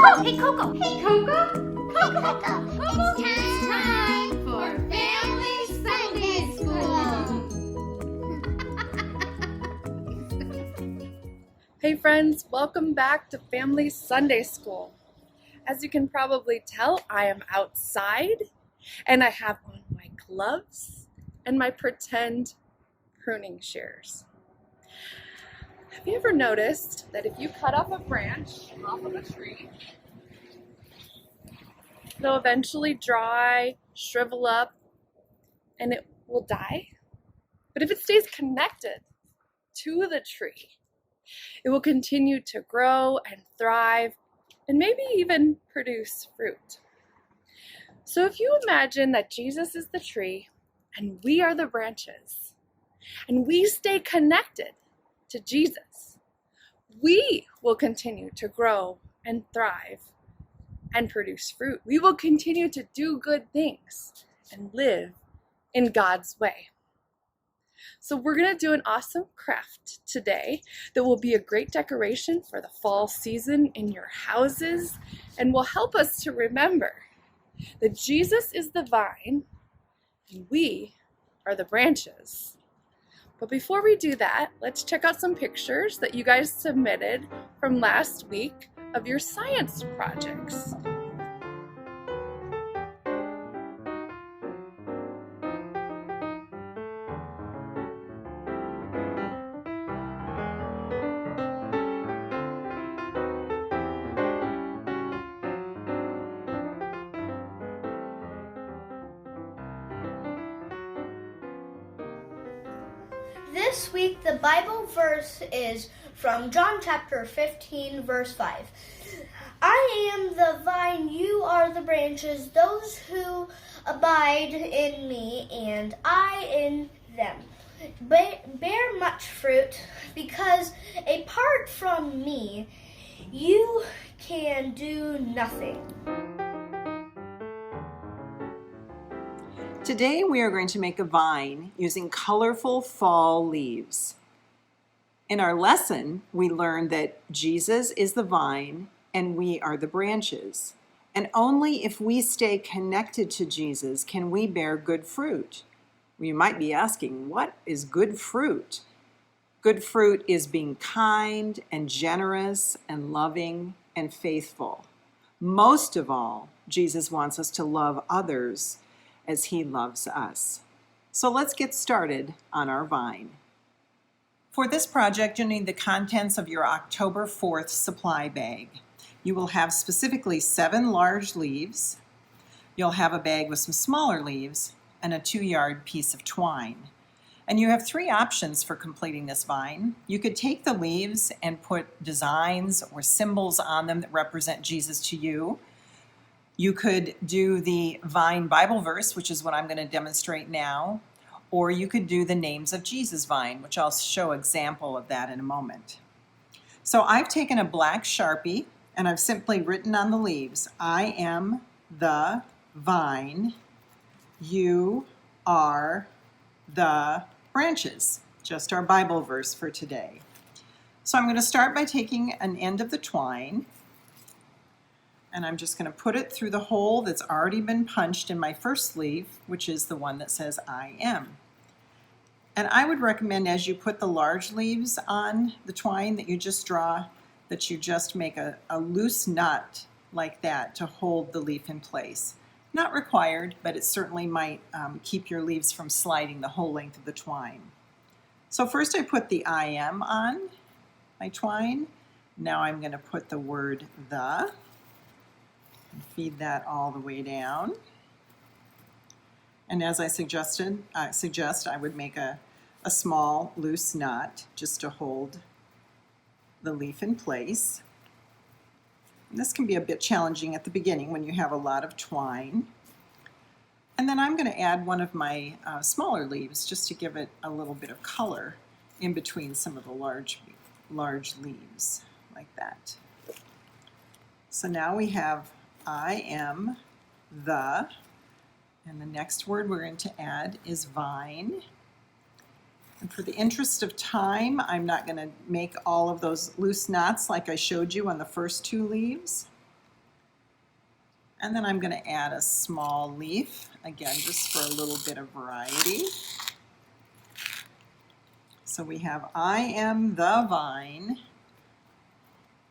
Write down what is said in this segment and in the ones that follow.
Hey, Coco. Hey, Coco. Coco. It's time for Family Sunday School. Hey friends, welcome back to Family Sunday School. As you can probably tell, I am outside and I have on my gloves and my pretend pruning shears. Have you ever noticed that if you cut off a branch off of a tree, it'll eventually dry, shrivel up, and it will die? But if it stays connected to the tree, it will continue to grow and thrive and maybe even produce fruit. So if you imagine that Jesus is the tree and we are the branches, and we stay connected to Jesus, we will continue to grow and thrive and produce fruit. We will continue to do good things and live in God's way. So we're going to do an awesome craft today that will be a great decoration for the fall season in your houses and will help us to remember that Jesus is the vine and we are the branches. But before we do that, let's check out some pictures that you guys submitted from last week of your science projects. This week, the Bible verse is from John chapter 15, verse 5. I am the vine, you are the branches, those who abide in me, and I in them. Bear much fruit, because apart from me, you can do nothing. Today we are going to make a vine using colorful fall leaves. In our lesson, we learned that Jesus is the vine and we are the branches. And only if we stay connected to Jesus can we bear good fruit. You might be asking, what is good fruit? Good fruit is being kind and generous and loving and faithful. Most of all, Jesus wants us to love others as he loves us. So let's get started on our vine. For this project, you'll need the contents of your October 4th supply bag. You will have specifically 7 large leaves. You'll have a bag with some smaller leaves and a 2-yard piece of twine. And you have 3 options for completing this vine. You could take the leaves and put designs or symbols on them that represent Jesus to you. You could do the vine Bible verse, which is what I'm going to demonstrate now, or you could do the names of Jesus vine, which I'll show an example of that in a moment. So I've taken a black Sharpie and I've simply written on the leaves, I am the vine, you are the branches, just our Bible verse for today. So I'm going to start by taking an end of the twine, and I'm just going to put it through the hole that's already been punched in my first leaf, which is the one that says I am. And I would recommend as you put the large leaves on the twine that you just make a loose knot like that to hold the leaf in place. Not required, but it certainly might keep your leaves from sliding the whole length of the twine. So first I put the I am on my twine. Now I'm going to put the word the. Feed that all the way down. And as I suggest I would make a small loose knot just to hold the leaf in place. And this can be a bit challenging at the beginning when you have a lot of twine. And then I'm going to add one of my smaller leaves just to give it a little bit of color in between some of the large leaves like that. So now we have I am the, and the next word we're going to add is vine. And for the interest of time, I'm not going to make all of those loose knots like I showed you on the first 2 leaves. And then I'm going to add a small leaf, again, just for a little bit of variety. So we have I am the vine,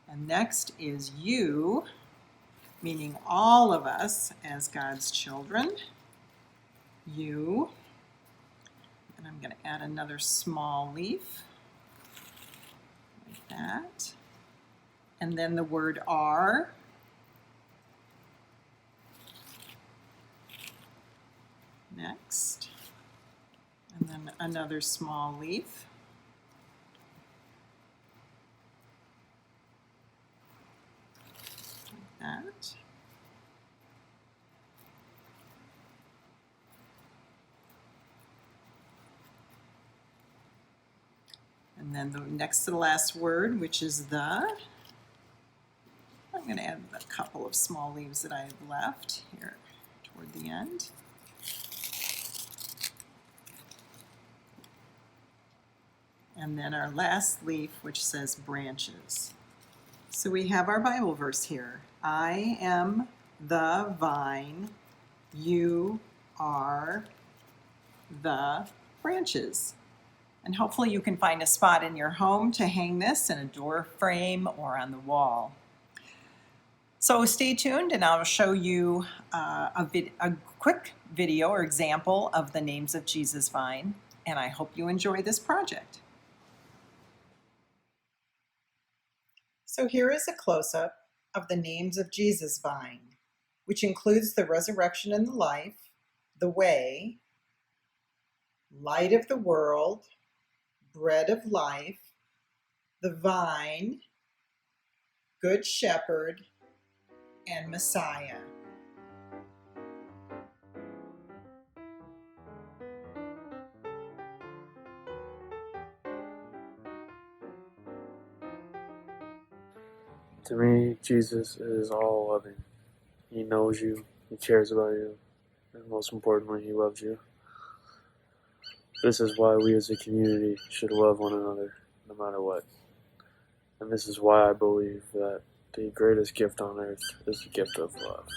and next is you, meaning all of us as God's children. You. And I'm going to add another small leaf, like that. And then the word are. Next. And then another small leaf. Like that. And then the next to the last word, which is the. I'm going to add a couple of small leaves that I have left here toward the end. And then our last leaf, which says branches. So we have our Bible verse here. I am the vine, you are the branches. And hopefully you can find a spot in your home to hang this in a door frame or on the wall. So stay tuned and I'll show you a quick video or example of the names of Jesus Vine. And I hope you enjoy this project. So here is a close-up of the names of Jesus Vine, which includes the resurrection and the life, the way, light of the world, bread of life, the vine, good shepherd, and Messiah. To me, Jesus is all loving. He knows you, he cares about you, and most importantly, he loves you. This is why we as a community should love one another, no matter what. And this is why I believe that the greatest gift on earth is the gift of love.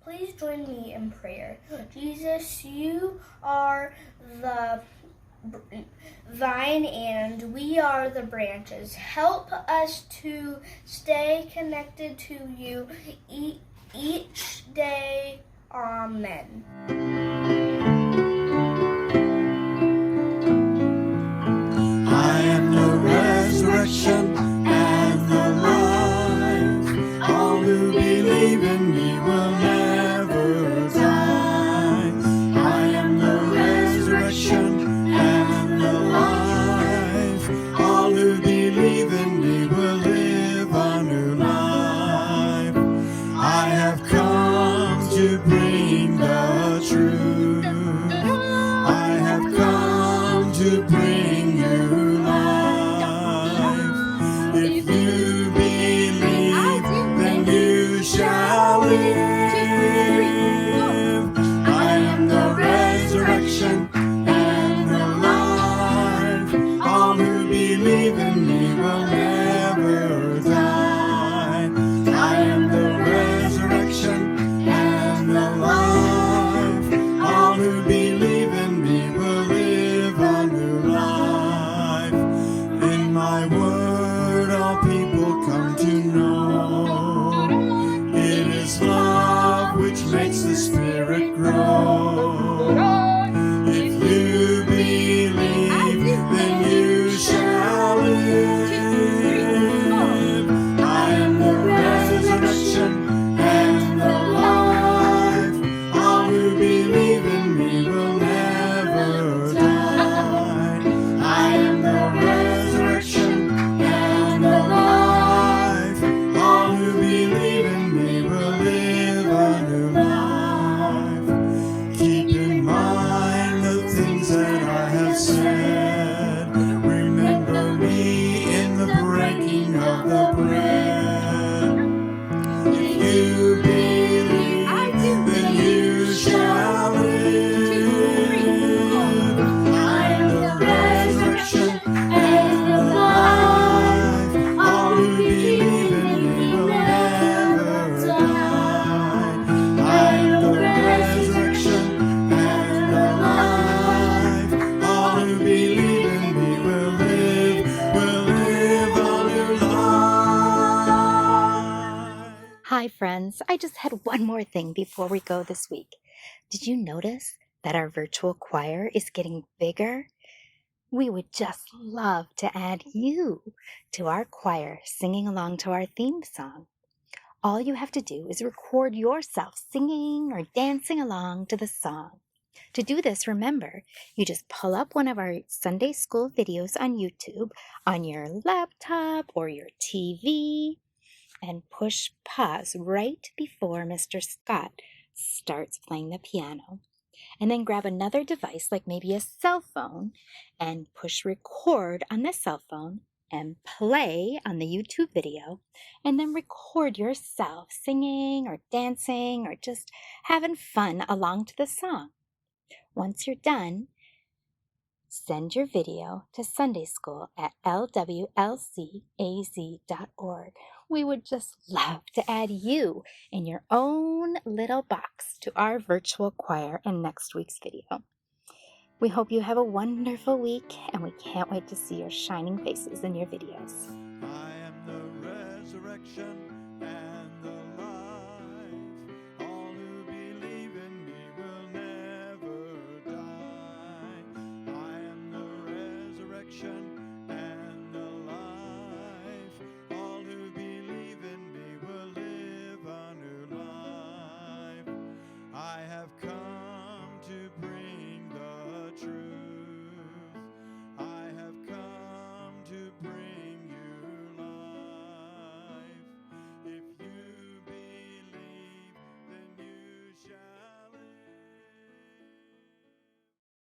Please join me in prayer. Jesus, you are the vine and we are the branches. Help us to stay connected to you each day. Amen. I am the resurrection and the life. All who believe in me will never die. I am the resurrection and the life. All who believe in me will live a new life. I have come to bring the truth. friends, I just had one more thing before we go this week. Did you notice that our virtual choir is getting bigger? We would just love to add you to our choir singing along to our theme song. All you have to do is record yourself singing or dancing along to the song. To do this, remember, you just pull up one of our Sunday school videos on YouTube on your laptop or your TV and push pause right before Mr. Scott starts playing the piano. And then grab another device like maybe a cell phone and push record on the cell phone and play on the YouTube video, and then record yourself singing or dancing or just having fun along to the song. Once you're done, send your video to Sunday School at lwlcaz.org. We would just love to add you in your own little box to our virtual choir in next week's video. We hope you have a wonderful week, and we can't wait to see your shining faces in your videos. I am the resurrection